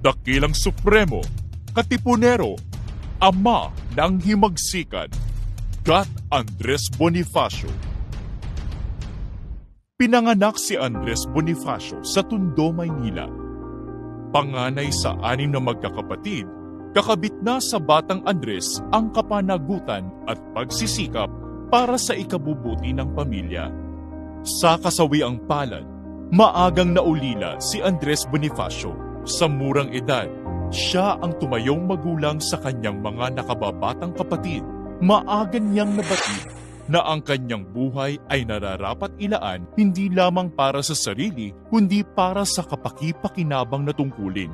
Dakilang Supremo, Katipunero, Ama ng Himagsikan, Gat Andres Bonifacio. Pinanganak si Andres Bonifacio sa Tondo, Maynila. Panganay sa 6 na magkakapatid, kakabit na sa batang Andres ang kapanagutan at pagsisikap para sa ikabubuti ng pamilya. Sa kasawiang palad, maagang naulila si Andres Bonifacio. Sa murang edad, siya ang tumayong magulang sa kanyang mga nakababatang kapatid. Maaga niyang nabatid na ang kanyang buhay ay nararapat ilaan hindi lamang para sa sarili, kundi para sa kapaki-pakinabang na tungkulin.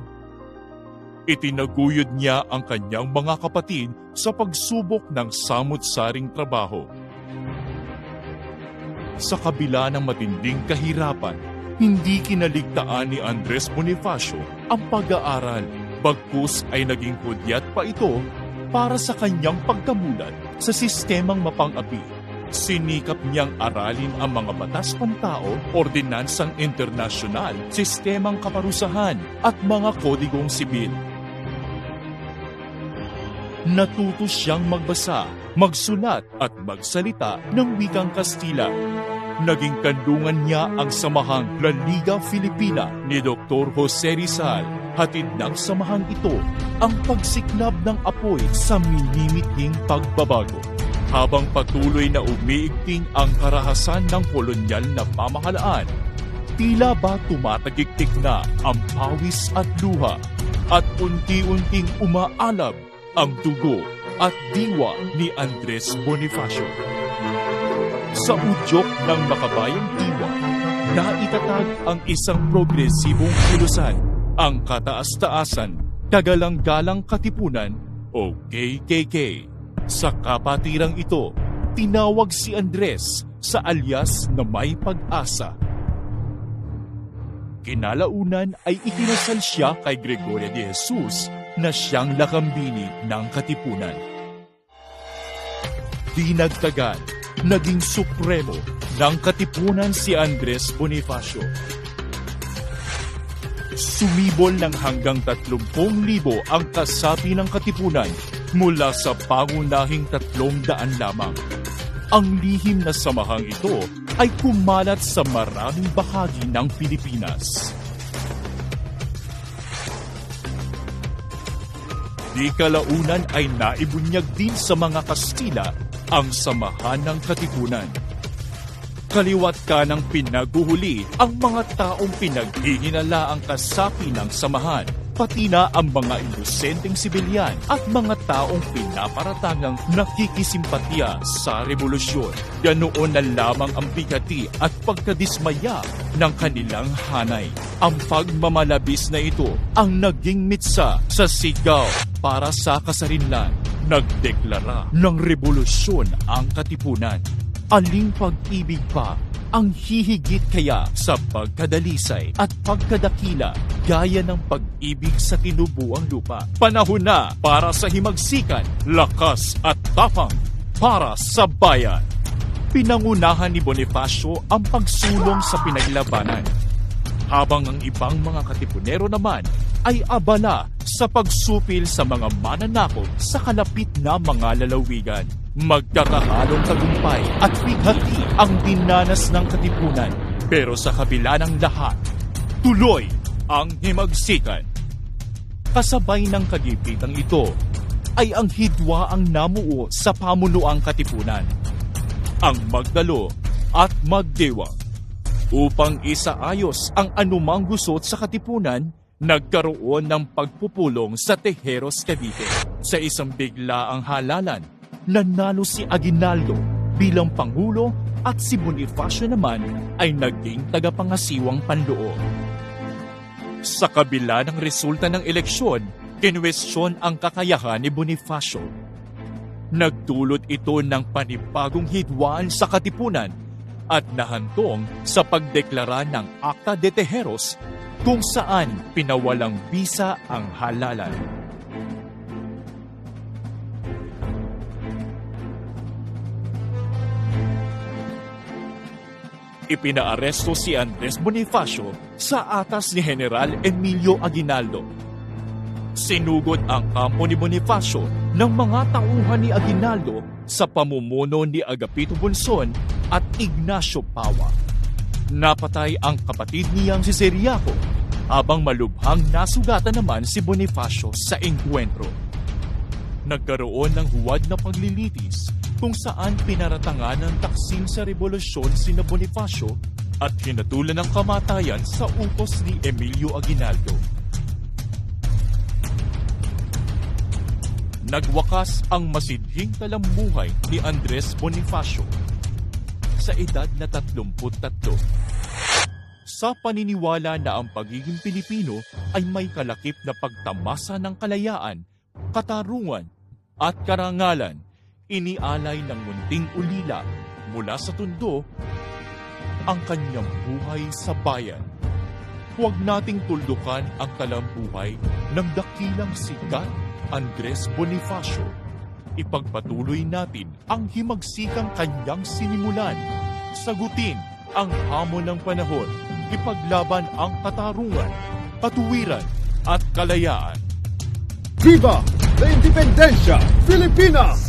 Itinaguyod niya ang kanyang mga kapatid sa pagsubok ng samut-saring trabaho. Sa kabila ng matinding kahirapan, hindi kinaligtaan ni Andres Bonifacio ang pag-aaral, bagkus ay naging hudyat pa ito para sa kanyang pagkamulat sa sistemang mapang-api. Sinikap niyang aralin ang mga batas pantao, ordinansang internasyonal, sistemang kaparusahan at mga kodigong sibil. Natuto siyang magbasa, magsulat at magsalita ng wikang Kastila. Naging kandungan niya ang samahang La Liga Filipina ni Dr. Jose Rizal. Hatid ng samahang ito ang pagsiklab ng apoy sa minimiting pagbabago. Habang patuloy na umiigting ang karahasan ng kolonyal na pamahalaan, tila ba tumatagiktik na ang pawis at luha at unti-unting umaalab ang dugo at diwa ni Andres Bonifacio. Sa udyok ng makabayang diwa, naitatag ang isang progresibong kilusan, ang kataas-taasan, kagalang-galang katipunan o KKK. Sa kapatirang ito, tinawag si Andres sa alias na May Pag-asa. Kinalaunan ay ikinasal siya kay Gregoria de Jesus na siyang lakambini ng katipunan. Di nagtagal, naging supremo ng katipunan si Andres Bonifacio. Sumibol ng hanggang 30,000 ang kasapi ng katipunan mula sa pangunahing 300 lamang. Ang lihim na samahang ito ay kumalat sa maraming bahagi ng Pilipinas. Di kalaunan ay naibunyag din sa mga Kastila ang samahan ng katipunan. Kaliwat kanang pinaguhuli ang mga taong pinaghihinala ang kasapi ng samahan, pati na ang mga inosenteng sibilyan at mga taong pinaparatangang nakikisimpatya sa revolusyon. Ganoon na lamang ang bigati at pagkadismaya ng kanilang hanay. Ang pagmamalabis na ito ang naging mitsa sa sigaw para sa kasarinlan. Nagdeklara ng revolusyon ang katipunan. Aling pag-ibig pa ang hihigit kaya sa pagkadalisay at pagkadakila gaya ng pag-ibig sa tinubuang lupa? Panahon na para sa himagsikan, lakas at tapang para sa bayan. Pinangunahan ni Bonifacio ang pagsulong sa pinaglabanan, habang ang ibang mga katipunero naman ay abala sa pagsupil sa mga mananakop sa kalapit na mga lalawigan. Magkakahalong tagumpay at bighati ang dinanas ng katipunan. Pero sa kabila ng lahat, tuloy ang himagsikan. Kasabay ng kagipitang ito ay ang hidwa ang namuo sa pamunuang katipunan, ang magdalo at magdiwang. Upang isaayos ang anumang gusot sa katipunan, nagkaroon ng pagpupulong sa Tejeros, Cavite. Sa isang biglaang halalan, nanalo si Aguinaldo bilang Pangulo at si Bonifacio naman ay naging tagapangasiwang panloob. Sa kabila ng resulta ng eleksyon, kinwestiyon ang kakayahan ni Bonifacio. Nagdulot ito ng panibagong hidwaan sa katipunan at nahantong sa pagdeklara ng Acta de Tejeros kung saan pinawalang bisa ang halalan. Ipinaaresto si Andres Bonifacio sa atas ni General Emilio Aguinaldo. Sinugod ang kampo ni Bonifacio ng mga tauhan ni Aguinaldo sa pamumuno ni Agapito Bunson at Ignacio Pawa. Napatay ang kapatid niyang si Ciriaco, habang malubhang nasugatan naman si Bonifacio sa engkwentro. Nagkaroon ng huwad na paglilitis kung saan pinaratangan ng taksin sa rebolusyon sina Bonifacio at hinatulan ng kamatayan sa utos ni Emilio Aguinaldo. Nagwakas ang masidhing talambuhay ni Andres Bonifacio sa edad na 33. Sa paniniwala na ang pagiging Pilipino ay may kalakip na pagtamasa ng kalayaan, katarungan at karangalan, inialay ng munting ulila mula sa tundo ang kanyang buhay sa bayan. Huwag nating tuldukan ang talambuhay ng dakilang sikat Andres Bonifacio. Ipagpatuloy natin ang himagsikang kanyang sinimulan. Sagutin ang hamon ng panahon. Ipaglaban ang katarungan, katuwiran at kalayaan. Viva la Independencia Filipina!